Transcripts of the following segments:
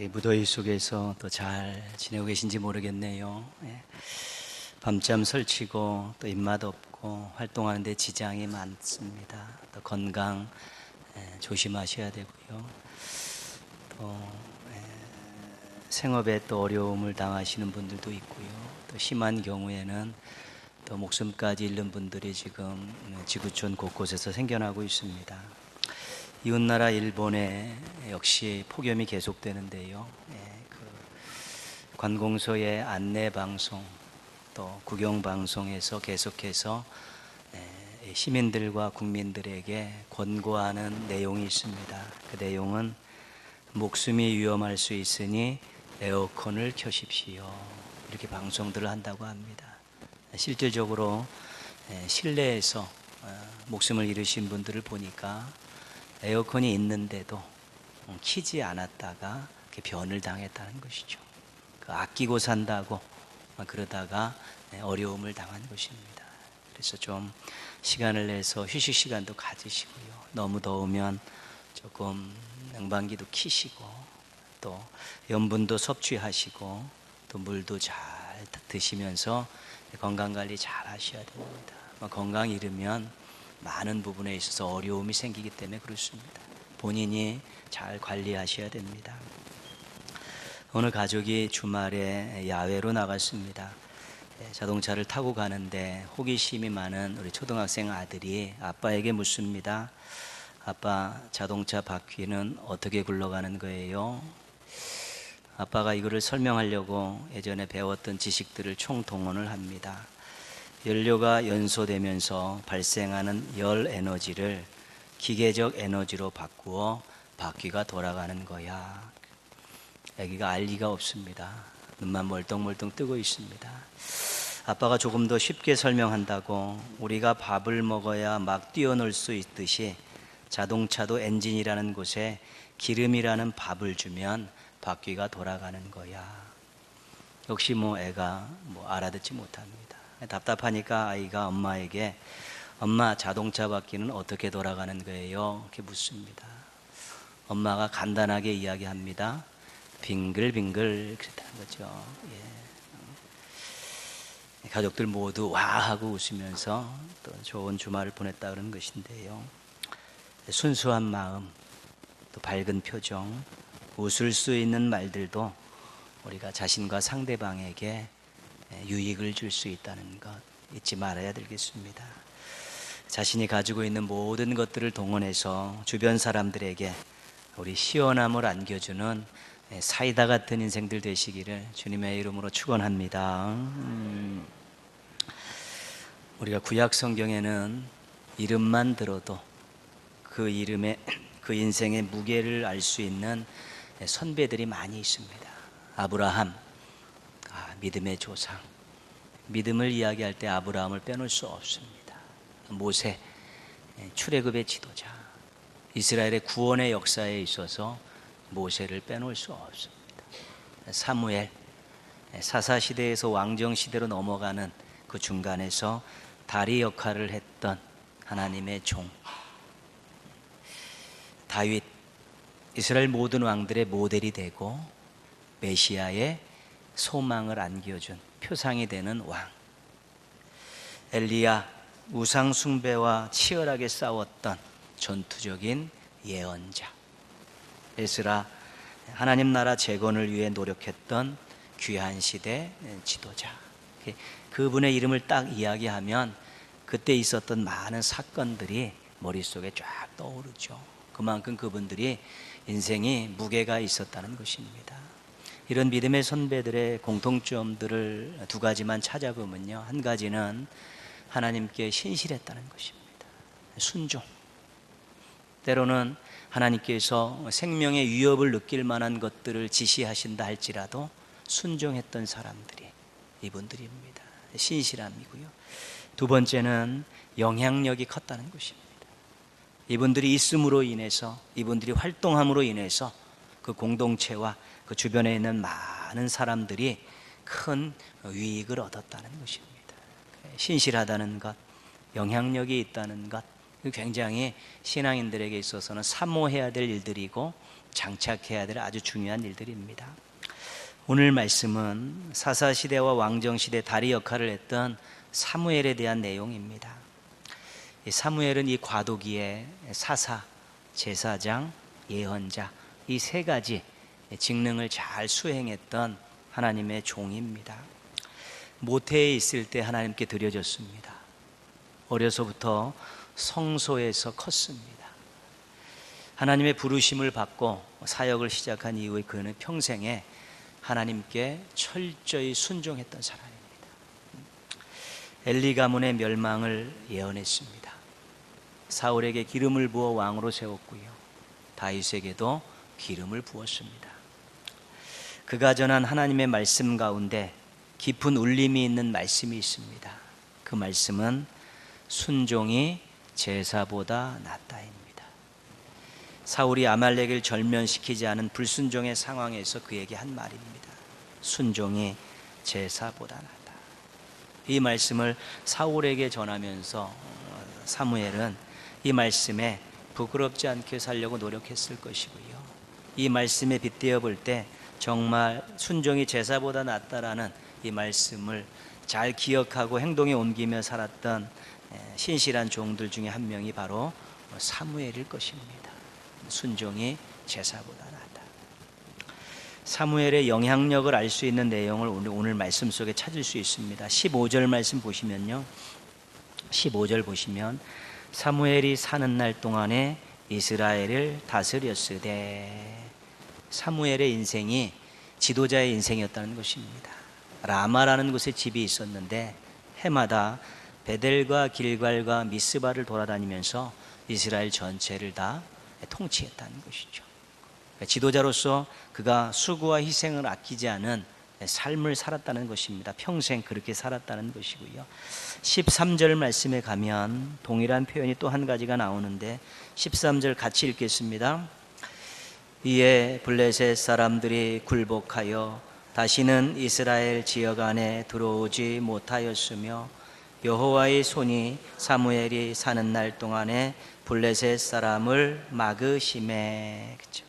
무더위 속에서 또 잘 지내고 계신지 모르겠네요. 밤잠 설치고 또 입맛 없고 활동하는데 지장이 많습니다. 또 건강 조심하셔야 되고요. 또 생업에 또 어려움을 당하시는 분들도 있고요. 또 심한 경우에는 또 목숨까지 잃는 분들이 지금 지구촌 곳곳에서 생겨나고 있습니다. 이웃나라 일본에 역시 폭염이 계속되는데요. 관공서의 안내 방송 또 구경 방송에서 계속해서 시민들과 국민들에게 권고하는 내용이 있습니다. 그 내용은 목숨이 위험할 수 있으니 에어컨을 켜십시오. 이렇게 방송들을 한다고 합니다. 실질적으로 실내에서 목숨을 잃으신 분들을 보니까 에어컨이 있는데도 키지 않았다가 변을 당했다는 것이죠. 아끼고 산다고 그러다가 어려움을 당한 것입니다. 그래서 좀 시간을 내서 휴식 시간도 가지시고요. 너무 더우면 조금 냉방기도 켜시고 또 염분도 섭취하시고 또 물도 잘 드시면서 건강관리 잘 하셔야 됩니다. 건강 잃으면 많은 부분에 있어서 어려움이 생기기 때문에 그렇습니다. 본인이 잘 관리하셔야 됩니다. 오늘 가족이 주말에 야외로 나갔습니다. 자동차를 타고 가는데 호기심이 많은 우리 초등학생 아들이 아빠에게 묻습니다. 아빠, 자동차 바퀴는 어떻게 굴러가는 거예요? 아빠가 이거를 설명하려고 예전에 배웠던 지식들을 총동원을 합니다. 연료가 연소되면서 발생하는 열 에너지를 기계적 에너지로 바꾸어 바퀴가 돌아가는 거야. 아기가 알 리가 없습니다. 눈만 멀뚱멀뚱 뜨고 있습니다. 아빠가 조금 더 쉽게 설명한다고 우리가 밥을 먹어야 막 뛰어놀 수 있듯이 자동차도 엔진이라는 곳에 기름이라는 밥을 주면 바퀴가 돌아가는 거야. 역시 애가 알아듣지 못합니다. 답답하니까 아이가 엄마에게 엄마, 자동차 바퀴는 어떻게 돌아가는 거예요? 이렇게 묻습니다. 엄마가 간단하게 이야기합니다. 빙글빙글 그랬다는 거죠. 가족들 모두 와 하고 웃으면서 또 좋은 주말을 보냈다 그런 것인데요. 순수한 마음, 또 밝은 표정, 웃을 수 있는 말들도 우리가 자신과 상대방에게 유익을 줄 수 있다는 것 잊지 말아야 되겠습니다. 자신이 가지고 있는 모든 것들을 동원해서 주변 사람들에게 우리 시원함을 안겨주는 사이다 같은 인생들 되시기를 주님의 이름으로 축원합니다. 우리가 구약 성경에는 이름만 들어도 그 이름의 그 인생의 무게를 알 수 있는 선배들이 많이 있습니다. 아브라함, 믿음의 조상. 믿음을 이야기할 때 아브라함을 빼놓을 수 없습니다. 모세, 출애굽의 지도자. 이스라엘의 구원의 역사에 있어서 모세를 빼놓을 수 없습니다. 사무엘, 사사시대에서 왕정시대로 넘어가는 그 중간에서 다리 역할을 했던 하나님의 종. 다윗, 이스라엘 모든 왕들의 모델이 되고 메시아의 소망을 안겨준 표상이 되는 왕. 엘리야, 우상 숭배와 치열하게 싸웠던 전투적인 예언자. 에스라, 하나님 나라 재건을 위해 노력했던 귀한 시대 지도자. 그분의 이름을 딱 이야기하면 그때 있었던 많은 사건들이 머릿속에 쫙 떠오르죠. 그만큼 그분들이 인생이 무게가 있었다는 것입니다. 이런 믿음의 선배들의 공통점들을 두 가지만 찾아보면요, 한 가지는 하나님께 신실했다는 것입니다. 순종. 때로는 하나님께서 생명의 위협을 느낄 만한 것들을 지시하신다 할지라도 순종했던 사람들이 이분들입니다. 신실함이고요. 두 번째는 영향력이 컸다는 것입니다. 이분들이 있음으로 인해서, 이분들이 활동함으로 인해서 그 공동체와 그 주변에 있는 많은 사람들이 큰 유익을 얻었다는 것입니다. 신실하다는 것, 영향력이 있다는 것, 굉장히 신앙인들에게 있어서는 사모해야 될 일들이고 장착해야 될 아주 중요한 일들입니다. 오늘 말씀은 사사시대와 왕정시대 다리 역할을 했던 사무엘에 대한 내용입니다. 사무엘은 이 과도기에 사사, 제사장, 예언자 이 세 가지 직능을 잘 수행했던 하나님의 종입니다. 모태에 있을 때 하나님께 드려졌습니다. 어려서부터 성소에서 컸습니다. 하나님의 부르심을 받고 사역을 시작한 이후에 그는 평생에 하나님께 철저히 순종했던 사람입니다. 엘리 가문의 멸망을 예언했습니다. 사울에게 기름을 부어 왕으로 세웠고요, 다윗에게도 기름을 부었습니다. 그가 전한 하나님의 말씀 가운데 깊은 울림이 있는 말씀이 있습니다. 그 말씀은 순종이 제사보다 낫다입니다. 사울이 아말렉을 절면시키지 않은 불순종의 상황에서 그에게 한 말입니다. 순종이 제사보다 낫다. 이 말씀을 사울에게 전하면서 사무엘은 이 말씀에 부끄럽지 않게 살려고 노력했을 것이고요, 이 말씀에 빗대어 볼 때 정말 순종이 제사보다 낫다라는 이 말씀을 잘 기억하고 행동에 옮기며 살았던 신실한 종들 중에 한 명이 바로 사무엘일 것입니다. 순종이 제사보다 낫다. 사무엘의 영향력을 알 수 있는 내용을 오늘 말씀 속에 찾을 수 있습니다. 15절 말씀 보시면요, 15절 보시면 사무엘이 사는 날 동안에 이스라엘을 다스렸으되, 사무엘의 인생이 지도자의 인생이었다는 것입니다. 라마라는 곳에 집이 있었는데 해마다 베델과 길갈과 미스바를 돌아다니면서 이스라엘 전체를 다 통치했다는 것이죠. 지도자로서 그가 수고와 희생을 아끼지 않은 삶을 살았다는 것입니다. 평생 그렇게 살았다는 것이고요. 13절 말씀에 가면 동일한 표현이 또 한 가지가 나오는데 13절 같이 읽겠습니다. 이에 블레셋 사람들이 굴복하여 다시는 이스라엘 지역 안에 들어오지 못하였으며 여호와의 손이 사무엘이 사는 날 동안에 블레셋 사람을 막으심에. 그렇죠?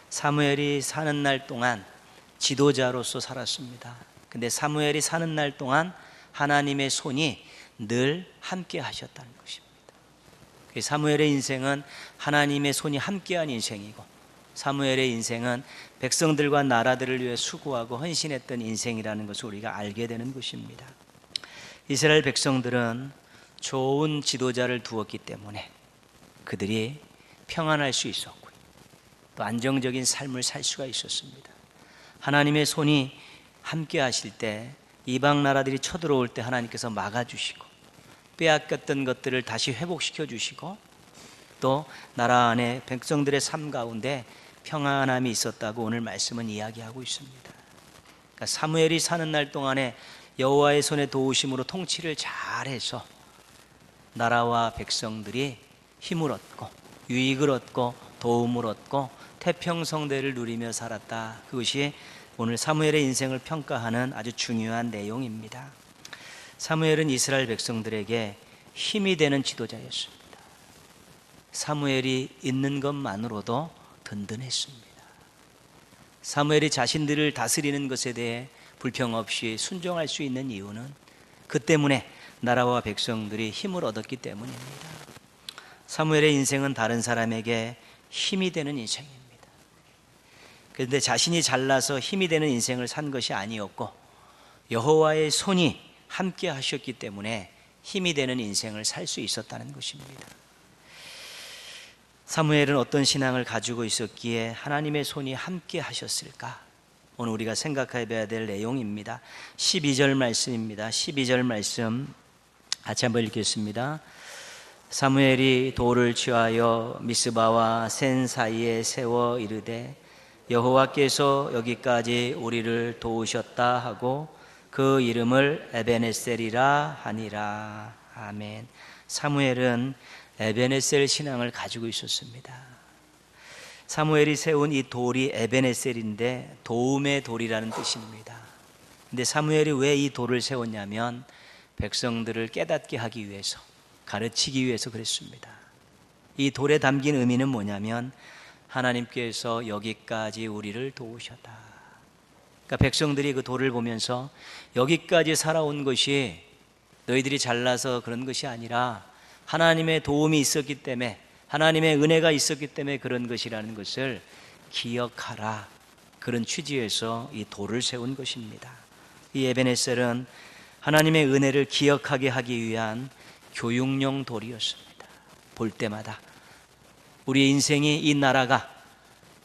사무엘이 사는 날 동안 지도자로서 살았습니다. 근데 사무엘이 사는 날 동안 하나님의 손이 늘 함께 하셨다는 것입니다. 사무엘의 인생은 하나님의 손이 함께한 인생이고, 사무엘의 인생은 백성들과 나라들을 위해 수고하고 헌신했던 인생이라는 것을 우리가 알게 되는 것입니다. 이스라엘 백성들은 좋은 지도자를 두었기 때문에 그들이 평안할 수 있었고요, 또 안정적인 삶을 살 수가 있었습니다. 하나님의 손이 함께 하실 때 이방 나라들이 쳐들어올 때 하나님께서 막아주시고, 빼앗겼던 것들을 다시 회복시켜 주시고, 또 나라 안에 백성들의 삶 가운데 평안함이 있었다고 오늘 말씀은 이야기하고 있습니다. 그러니까 사무엘이 사는 날 동안에 여호와의 손의 도우심으로 통치를 잘해서 나라와 백성들이 힘을 얻고 유익을 얻고 도움을 얻고 태평성대를 누리며 살았다. 그것이 오늘 사무엘의 인생을 평가하는 아주 중요한 내용입니다. 사무엘은 이스라엘 백성들에게 힘이 되는 지도자였습니다. 사무엘이 있는 것만으로도 든든했습니다. 사무엘이 자신들을 다스리는 것에 대해 불평 없이 순종할 수 있는 이유는 그 때문에 나라와 백성들이 힘을 얻었기 때문입니다. 사무엘의 인생은 다른 사람에게 힘이 되는 인생입니다. 그런데 자신이 잘나서 힘이 되는 인생을 산 것이 아니었고, 여호와의 손이 함께 하셨기 때문에 힘이 되는 인생을 살 수 있었다는 것입니다. 사무엘은 어떤 신앙을 가지고 있었기에 하나님의 손이 함께 하셨을까? 오늘 우리가 생각해 봐야 될 내용입니다. 12절 말씀입니다. 12절 말씀 같이 한번 읽겠습니다. 사무엘이 돌을 취하여 미스바와 센 사이에 세워 이르되 여호와께서 여기까지 우리를 도우셨다 하고 그 이름을 에베네셀이라 하니라. 아멘. 사무엘은 에베네셀 신앙을 가지고 있었습니다. 사무엘이 세운 이 돌이 에베네셀인데 도움의 돌이라는 뜻입니다. 근데 사무엘이 왜 이 돌을 세웠냐면 백성들을 깨닫게 하기 위해서, 가르치기 위해서 그랬습니다. 이 돌에 담긴 의미는 뭐냐면 하나님께서 여기까지 우리를 도우셨다. 그러니까 백성들이 그 돌을 보면서 여기까지 살아온 것이 너희들이 잘나서 그런 것이 아니라 하나님의 도움이 있었기 때문에, 하나님의 은혜가 있었기 때문에 그런 것이라는 것을 기억하라. 그런 취지에서 이 돌을 세운 것입니다. 이 에베네셀은 하나님의 은혜를 기억하게 하기 위한 교육용 돌이었습니다. 볼 때마다 우리의 인생이, 이 나라가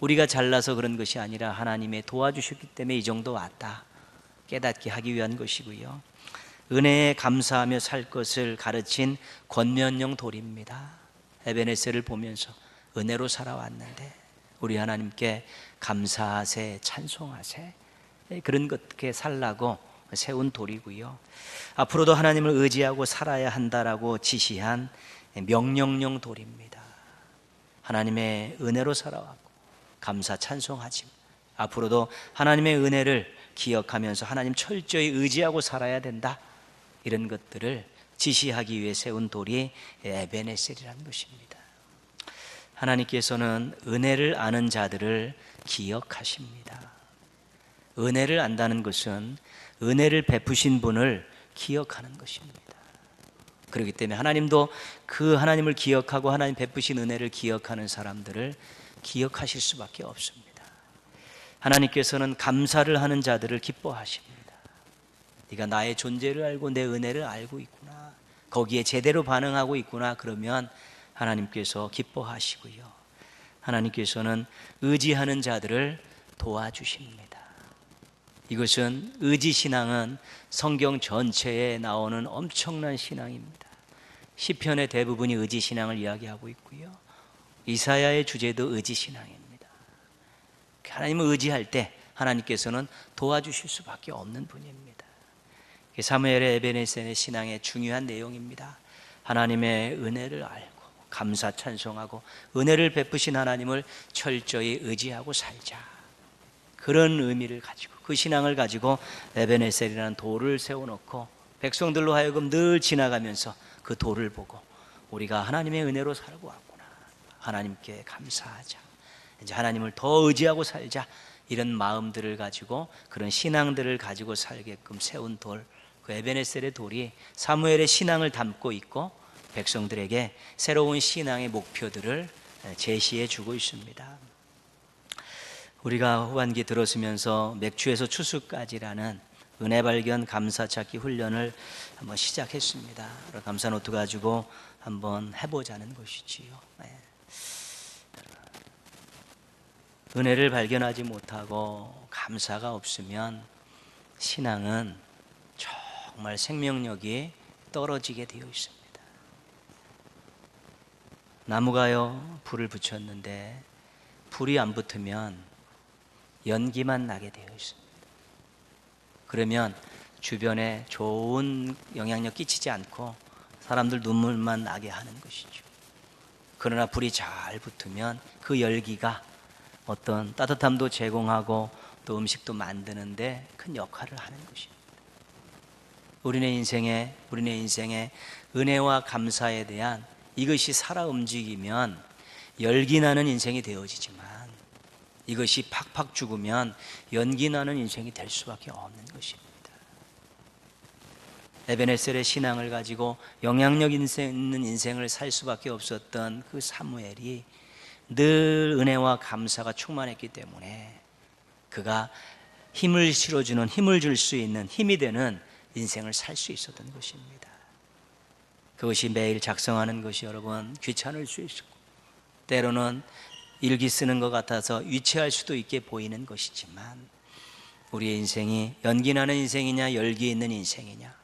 우리가 잘나서 그런 것이 아니라 하나님의 도와주셨기 때문에 이 정도 왔다 깨닫게 하기 위한 것이고요, 은혜에 감사하며 살 것을 가르친 권면용 돌입니다. 에베네셀을 보면서 은혜로 살아왔는데 우리 하나님께 감사하세, 찬송하세, 그런 것게 살라고 세운 돌이고요, 앞으로도 하나님을 의지하고 살아야 한다라고 지시한 명령용 돌입니다. 하나님의 은혜로 살아왔고 감사 찬송하지, 앞으로도 하나님의 은혜를 기억하면서 하나님 철저히 의지하고 살아야 된다, 이런 것들을 지시하기 위해 세운 돌이 에베네셀이라는 것입니다. 하나님께서는 은혜를 아는 자들을 기억하십니다. 은혜를 안다는 것은 은혜를 베푸신 분을 기억하는 것입니다. 그렇기 때문에 하나님도 그 하나님을 기억하고 하나님 베푸신 은혜를 기억하는 사람들을 기억하실 수밖에 없습니다. 하나님께서는 감사를 하는 자들을 기뻐하십니다. 네가 나의 존재를 알고 내 은혜를 알고 있구나, 거기에 제대로 반응하고 있구나, 그러면 하나님께서 기뻐하시고요, 하나님께서는 의지하는 자들을 도와주십니다. 이것은 의지신앙은 성경 전체에 나오는 엄청난 신앙입니다. 시편의 대부분이 의지신앙을 이야기하고 있고요, 이사야의 주제도 의지신앙입니다. 하나님을 의지할 때 하나님께서는 도와주실 수밖에 없는 분입니다. 사무엘의 에베네셀의 신앙의 중요한 내용입니다. 하나님의 은혜를 알고 감사 찬송하고 은혜를 베푸신 하나님을 철저히 의지하고 살자, 그런 의미를 가지고 그 신앙을 가지고 에베네셀이라는 돌을 세워놓고 백성들로 하여금 늘 지나가면서 그 돌을 보고 우리가 하나님의 은혜로 살고 왔구나, 하나님께 감사하자, 이제 하나님을 더 의지하고 살자, 이런 마음들을 가지고 그런 신앙들을 가지고 살게끔 세운 돌, 그 에베네셀의 돌이 사무엘의 신앙을 담고 있고 백성들에게 새로운 신앙의 목표들을 제시해 주고 있습니다. 우리가 후반기 들었으면서 맥주에서 추수까지라는 은혜 발견 감사 찾기 훈련을 한번 시작했습니다. 감사 노트 가지고 한번 해보자는 것이지요. 은혜를 발견하지 못하고 감사가 없으면 신앙은 정말 생명력이 떨어지게 되어 있습니다. 나무가요, 불을 붙였는데 불이 안 붙으면 연기만 나게 되어 있습니다. 그러면 주변에 좋은 영향력 끼치지 않고 사람들 눈물만 나게 하는 것이죠. 그러나 불이 잘 붙으면 그 열기가 어떤 따뜻함도 제공하고 또 음식도 만드는데 큰 역할을 하는 것입니다. 우리네 인생에 은혜와 감사에 대한 이것이 살아 움직이면 열기 나는 인생이 되어지지만 이것이 팍팍 죽으면 연기 나는 인생이 될 수밖에 없는 것입니다. 에베네셀의 신앙을 가지고 영향력 있는 인생을 살 수밖에 없었던 그 사무엘이 늘 은혜와 감사가 충만했기 때문에 그가 힘을 실어주는, 힘을 줄 수 있는, 힘이 되는 인생을 살 수 있었던 것입니다. 그것이 매일 작성하는 것이 여러분 귀찮을 수 있고 때로는 일기 쓰는 것 같아서 유치할 수도 있게 보이는 것이지만 우리의 인생이 연기나는 인생이냐 열기 있는 인생이냐,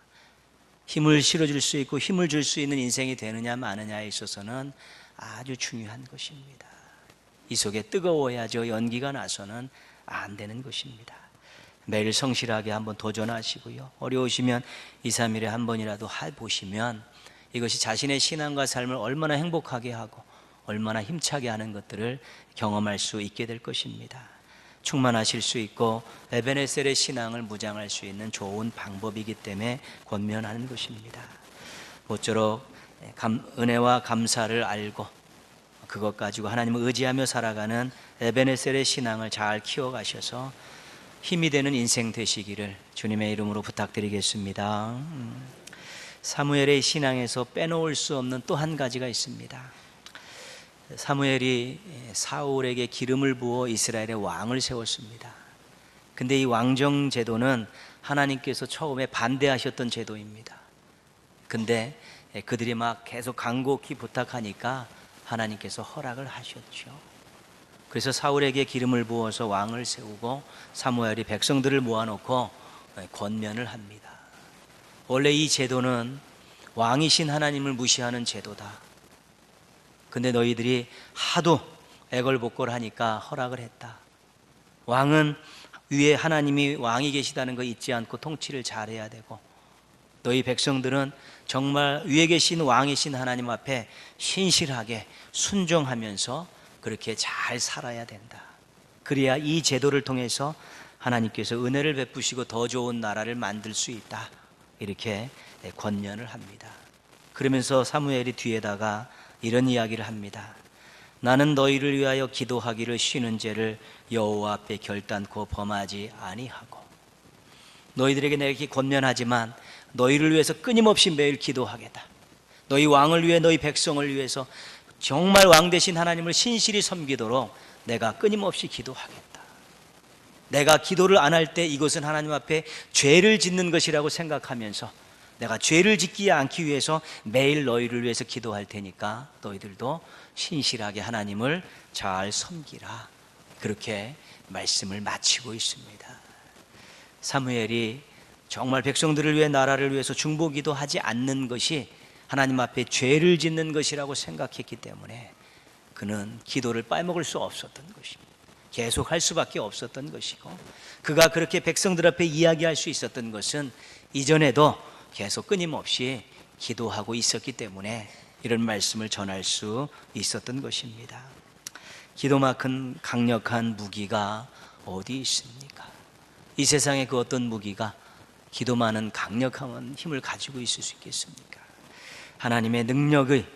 힘을 실어줄 수 있고 힘을 줄 수 있는 인생이 되느냐 마느냐에 있어서는 아주 중요한 것입니다. 이 속에 뜨거워야죠. 연기가 나서는 안 되는 것입니다. 매일 성실하게 한번 도전하시고요, 어려우시면 2, 3일에 한 번이라도 해보시면 이것이 자신의 신앙과 삶을 얼마나 행복하게 하고 얼마나 힘차게 하는 것들을 경험할 수 있게 될 것입니다. 충만하실 수 있고 에베네셀의 신앙을 무장할 수 있는 좋은 방법이기 때문에 권면하는 것입니다. 모쪼록 은혜와 감사를 알고 그것 가지고 하나님을 의지하며 살아가는 에베네셀의 신앙을 잘 키워가셔서 힘이 되는 인생 되시기를 주님의 이름으로 부탁드리겠습니다. 사무엘의 신앙에서 빼놓을 수 없는 또 한 가지가 있습니다. 사무엘이 사울에게 기름을 부어 이스라엘의 왕을 세웠습니다. 근데 이 왕정 제도는 하나님께서 처음에 반대하셨던 제도입니다. 근데 그들이 막 계속 간곡히 부탁하니까 하나님께서 허락을 하셨죠. 그래서 사울에게 기름을 부어서 왕을 세우고 사무엘이 백성들을 모아놓고 권면을 합니다. 원래 이 제도는 왕이신 하나님을 무시하는 제도다. 근데 너희들이 하도 애걸복걸하니까 허락을 했다. 왕은 위에 하나님이 왕이 계시다는 거 잊지 않고 통치를 잘해야 되고, 너희 백성들은 정말 위에 계신 왕이신 하나님 앞에 신실하게 순종하면서 그렇게 잘 살아야 된다. 그래야 이 제도를 통해서 하나님께서 은혜를 베푸시고 더 좋은 나라를 만들 수 있다. 이렇게 권면을 합니다. 그러면서 사무엘이 뒤에다가 이런 이야기를 합니다. 나는 너희를 위하여 기도하기를 쉬는 죄를 여호와 앞에 결단코 범하지 아니하고, 너희들에게 내가 이렇게 권면하지만 너희를 위해서 끊임없이 매일 기도하겠다. 너희 왕을 위해, 너희 백성을 위해서 정말 왕 되신 하나님을 신실히 섬기도록 내가 끊임없이 기도하겠다. 내가 기도를 안 할 때 이것은 하나님 앞에 죄를 짓는 것이라고 생각하면서 내가 죄를 짓지 않기 위해서 매일 너희를 위해서 기도할 테니까 너희들도 신실하게 하나님을 잘 섬기라. 그렇게 말씀을 마치고 있습니다. 사무엘이 정말 백성들을 위해, 나라를 위해서 중보기도 하지 않는 것이 하나님 앞에 죄를 짓는 것이라고 생각했기 때문에 그는 기도를 빼먹을 수 없었던 것입니다. 계속 할 수밖에 없었던 것이고, 그가 그렇게 백성들 앞에 이야기할 수 있었던 것은 이전에도 계속 끊임없이 기도하고 있었기 때문에 이런 말씀을 전할 수 있었던 것입니다. 기도만큼 강력한 무기가 어디 있습니까? 이 세상에 그 어떤 무기가 기도만은 강력한 힘을 가지고 있을 수 있겠습니까? 하나님의 능력을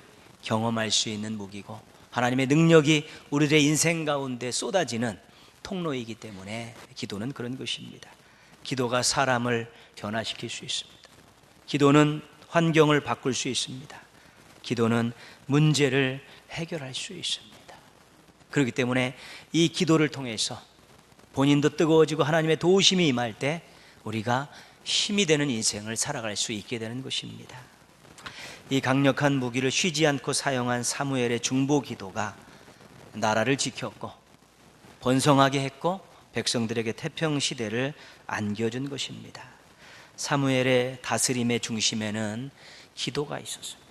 경험할 수 있는 무기고, 하나님의 능력이 우리들의 인생 가운데 쏟아지는 통로이기 때문에 기도는 그런 것입니다. 기도가 사람을 변화시킬 수 있습니다. 기도는 환경을 바꿀 수 있습니다. 기도는 문제를 해결할 수 있습니다. 그렇기 때문에 이 기도를 통해서 본인도 뜨거워지고 하나님의 도우심이 임할 때 우리가 힘이 되는 인생을 살아갈 수 있게 되는 것입니다. 이 강력한 무기를 쉬지 않고 사용한 사무엘의 중보 기도가 나라를 지켰고 번성하게 했고 백성들에게 태평 시대를 안겨준 것입니다. 사무엘의 다스림의 중심에는 기도가 있었습니다.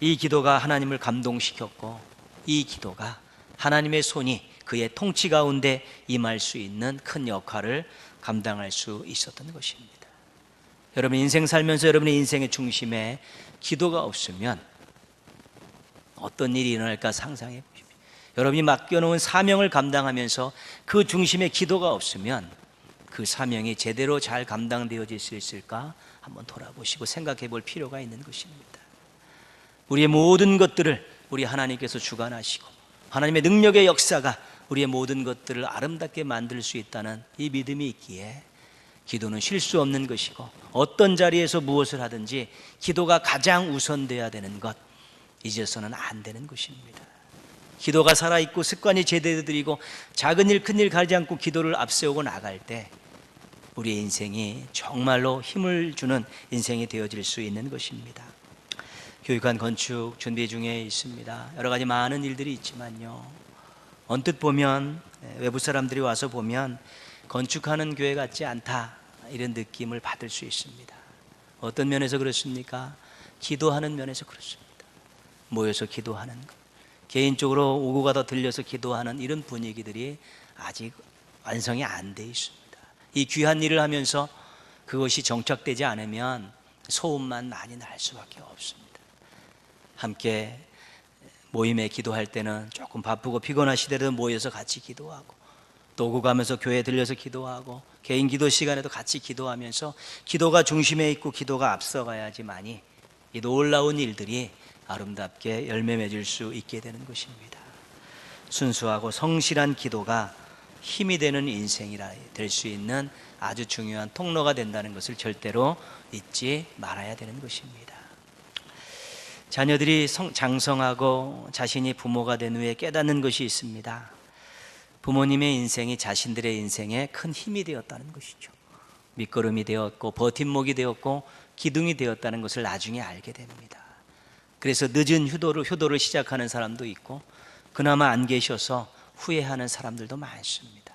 이 기도가 하나님을 감동시켰고, 이 기도가 하나님의 손이 그의 통치 가운데 임할 수 있는 큰 역할을 감당할 수 있었던 것입니다. 여러분 인생 살면서 여러분의 인생의 중심에 기도가 없으면 어떤 일이 일어날까 상상해 보십시오. 여러분이 맡겨놓은 사명을 감당하면서 그 중심에 기도가 없으면 그 사명이 제대로 잘 감당되어질 수 있을까 한번 돌아보시고 생각해 볼 필요가 있는 것입니다. 우리의 모든 것들을 우리 하나님께서 주관하시고 하나님의 능력의 역사가 우리의 모든 것들을 아름답게 만들 수 있다는 이 믿음이 있기에 기도는 쉴 수 없는 것이고, 어떤 자리에서 무엇을 하든지 기도가 가장 우선돼야 되는 것, 잊어서는 안 되는 것입니다. 기도가 살아있고 습관이 제대로 들이고 작은 일 큰 일 가리지 않고 기도를 앞세우고 나갈 때 우리의 인생이 정말로 힘을 주는 인생이 되어질 수 있는 것입니다. 교육관 건축 준비 중에 있습니다. 여러 가지 많은 일들이 있지만요, 언뜻 보면 외부 사람들이 와서 보면 건축하는 교회 같지 않다, 이런 느낌을 받을 수 있습니다. 어떤 면에서 그렇습니까? 기도하는 면에서 그렇습니다. 모여서 기도하는 것, 개인적으로 오고 가다 들려서 기도하는 이런 분위기들이 아직 완성이 안 돼 있습니다. 이 귀한 일을 하면서 그것이 정착되지 않으면 소음만 많이 날 수밖에 없습니다. 함께 모임에 기도할 때는 조금 바쁘고 피곤하시더라도 모여서 같이 기도하고, 또 오고 가면서 교회에 들려서 기도하고, 개인 기도 시간에도 같이 기도하면서 기도가 중심에 있고 기도가 앞서가야지만이 이 놀라운 일들이 아름답게 열매 맺을 수 있게 되는 것입니다. 순수하고 성실한 기도가 힘이 되는 인생이라 될 수 있는 아주 중요한 통로가 된다는 것을 절대로 잊지 말아야 되는 것입니다. 자녀들이 장성하고 자신이 부모가 된 후에 깨닫는 것이 있습니다. 부모님의 인생이 자신들의 인생에 큰 힘이 되었다는 것이죠. 밑거름이 되었고 버팀목이 되었고 기둥이 되었다는 것을 나중에 알게 됩니다. 그래서 늦은 효도를 시작하는 사람도 있고 그나마 안 계셔서 후회하는 사람들도 많습니다.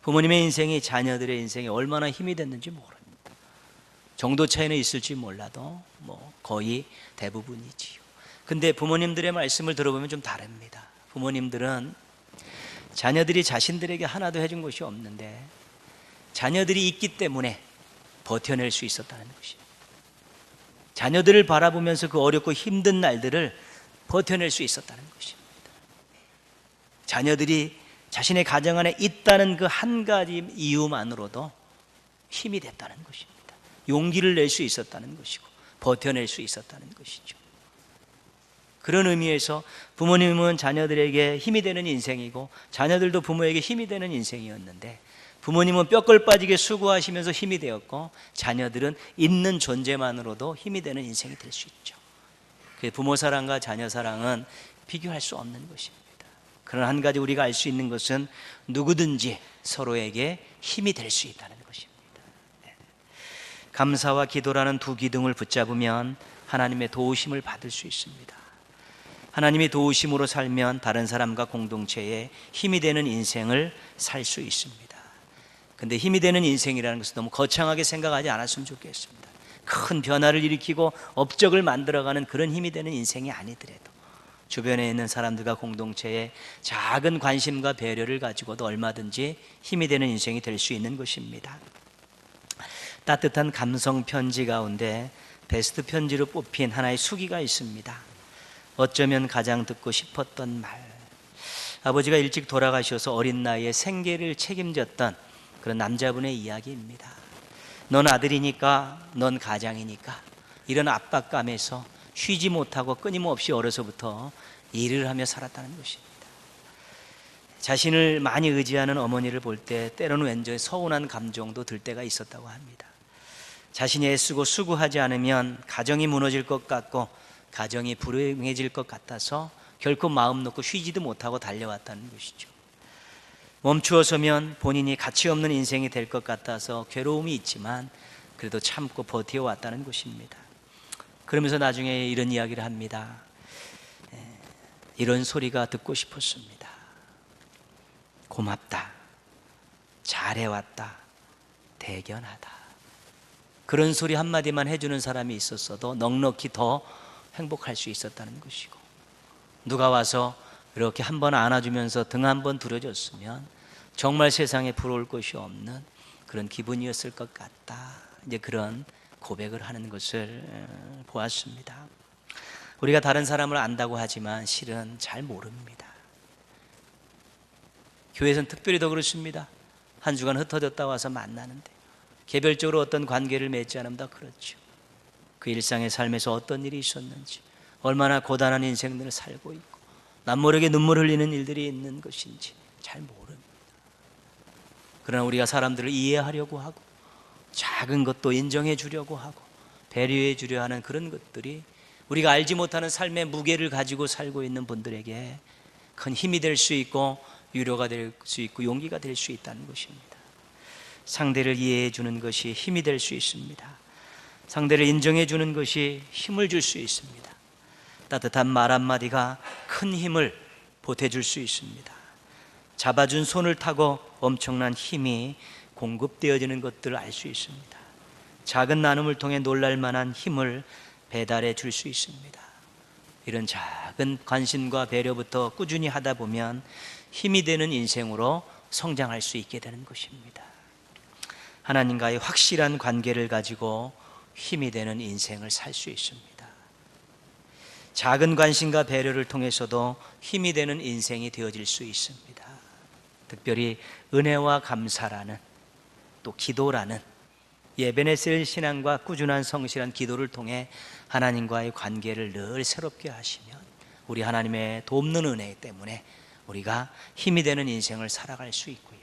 부모님의 인생이 자녀들의 인생에 얼마나 힘이 됐는지 모릅니다. 정도 차이는 있을지 몰라도 거의 대부분이지요. 근데 부모님들의 말씀을 들어보면 좀 다릅니다. 부모님들은 자녀들이 자신들에게 하나도 해준 것이 없는데 자녀들이 있기 때문에 버텨낼 수 있었다는 것이에요. 자녀들을 바라보면서 그 어렵고 힘든 날들을 버텨낼 수 있었다는 것입니다. 자녀들이 자신의 가정 안에 있다는 그 한 가지 이유만으로도 힘이 됐다는 것입니다. 용기를 낼 수 있었다는 것이고 버텨낼 수 있었다는 것이죠. 그런 의미에서 부모님은 자녀들에게 힘이 되는 인생이고 자녀들도 부모에게 힘이 되는 인생이었는데 부모님은 뼈골 빠지게 수고하시면서 힘이 되었고 자녀들은 있는 존재만으로도 힘이 되는 인생이 될 수 있죠. 부모 사랑과 자녀 사랑은 비교할 수 없는 것입니다. 그러나 한 가지 우리가 알 수 있는 것은 누구든지 서로에게 힘이 될 수 있다는 것입니다. 감사와 기도라는 두 기둥을 붙잡으면 하나님의 도우심을 받을 수 있습니다. 하나님의 도우심으로 살면 다른 사람과 공동체에 힘이 되는 인생을 살 수 있습니다. 근데 힘이 되는 인생이라는 것은 너무 거창하게 생각하지 않았으면 좋겠습니다. 큰 변화를 일으키고 업적을 만들어가는 그런 힘이 되는 인생이 아니더라도 주변에 있는 사람들과 공동체에 작은 관심과 배려를 가지고도 얼마든지 힘이 되는 인생이 될 수 있는 것입니다. 따뜻한 감성 편지 가운데 베스트 편지로 뽑힌 하나의 수기가 있습니다. 어쩌면 가장 듣고 싶었던 말. 아버지가 일찍 돌아가셔서 어린 나이에 생계를 책임졌던 그런 남자분의 이야기입니다. 넌 아들이니까, 넌 가장이니까 이런 압박감에서 쉬지 못하고 끊임없이 어려서부터 일을 하며 살았다는 것입니다. 자신을 많이 의지하는 어머니를 볼 때 때로는 왠지 서운한 감정도 들 때가 있었다고 합니다. 자신이 애쓰고 수고하지 않으면 가정이 무너질 것 같고 가정이 불행해질 것 같아서 결코 마음 놓고 쉬지도 못하고 달려왔다는 것이죠. 멈추어서면 본인이 가치 없는 인생이 될 것 같아서 괴로움이 있지만 그래도 참고 버텨왔다는 것입니다. 그러면서 나중에 이런 이야기를 합니다. 이런 소리가 듣고 싶었습니다. 고맙다, 잘해왔다, 대견하다. 그런 소리 한마디만 해주는 사람이 있었어도 넉넉히 더 행복할 수 있었다는 것이고, 누가 와서 이렇게 한번 안아주면서 등 한번 두려줬으면 정말 세상에 부러울 것이 없는 그런 기분이었을 것 같다. 이제 그런 고백을 하는 것을 보았습니다. 우리가 다른 사람을 안다고 하지만 실은 잘 모릅니다. 교회에서는 특별히 더 그렇습니다. 한 주간 흩어졌다 와서 만나는데 개별적으로 어떤 관계를 맺지 않으면 더 그렇죠. 그 일상의 삶에서 어떤 일이 있었는지, 얼마나 고단한 인생들을 살고 있고 남모르게 눈물 흘리는 일들이 있는 것인지 잘 모릅니다. 그러나 우리가 사람들을 이해하려고 하고 작은 것도 인정해 주려고 하고 배려해 주려 하는 그런 것들이 우리가 알지 못하는 삶의 무게를 가지고 살고 있는 분들에게 큰 힘이 될 수 있고 위로가 될 수 있고 용기가 될 수 있다는 것입니다. 상대를 이해해 주는 것이 힘이 될 수 있습니다. 상대를 인정해 주는 것이 힘을 줄 수 있습니다. 따뜻한 말 한마디가 큰 힘을 보태줄 수 있습니다. 잡아준 손을 타고 엄청난 힘이 공급되어지는 것들을 알 수 있습니다. 작은 나눔을 통해 놀랄 만한 힘을 배달해 줄 수 있습니다. 이런 작은 관심과 배려부터 꾸준히 하다 보면 힘이 되는 인생으로 성장할 수 있게 되는 것입니다. 하나님과의 확실한 관계를 가지고 힘이 되는 인생을 살 수 있습니다. 작은 관심과 배려를 통해서도 힘이 되는 인생이 되어질 수 있습니다. 특별히 은혜와 감사라는, 또 기도라는 예배네셀 신앙과 꾸준한 성실한 기도를 통해 하나님과의 관계를 늘 새롭게 하시면 우리 하나님의 돕는 은혜 때문에 우리가 힘이 되는 인생을 살아갈 수 있고요.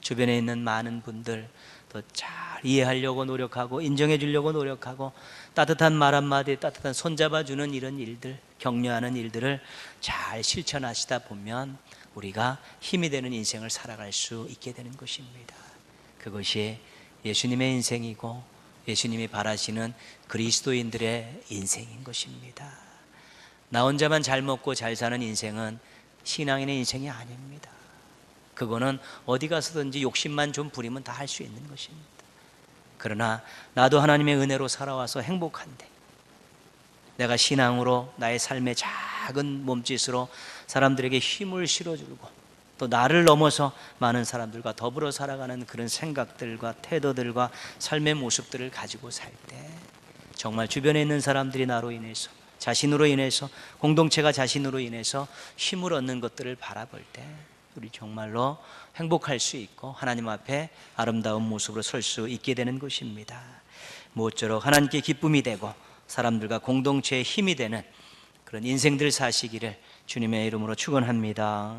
주변에 있는 많은 분들 더 잘 이해하려고 노력하고 인정해 주려고 노력하고 따뜻한 말 한마디, 따뜻한 손잡아주는 이런 일들, 격려하는 일들을 잘 실천하시다 보면 우리가 힘이 되는 인생을 살아갈 수 있게 되는 것입니다. 그것이 예수님의 인생이고 예수님이 바라시는 그리스도인들의 인생인 것입니다. 나 혼자만 잘 먹고 잘 사는 인생은 신앙인의 인생이 아닙니다. 그거는 어디 가서든지 욕심만 좀 부리면 다 할 수 있는 것입니다. 그러나 나도 하나님의 은혜로 살아와서 행복한데 내가 신앙으로 나의 삶의 작은 몸짓으로 사람들에게 힘을 실어주고 또 나를 넘어서 많은 사람들과 더불어 살아가는 그런 생각들과 태도들과 삶의 모습들을 가지고 살 때 정말 주변에 있는 사람들이 나로 인해서, 자신으로 인해서, 공동체가 자신으로 인해서 힘을 얻는 것들을 바라볼 때 우리 정말로 행복할 수 있고 하나님 앞에 아름다운 모습으로 설 수 있게 되는 것입니다. 모쪼록 하나님께 기쁨이 되고 사람들과 공동체의 힘이 되는 그런 인생들 사시기를 주님의 이름으로 축원합니다.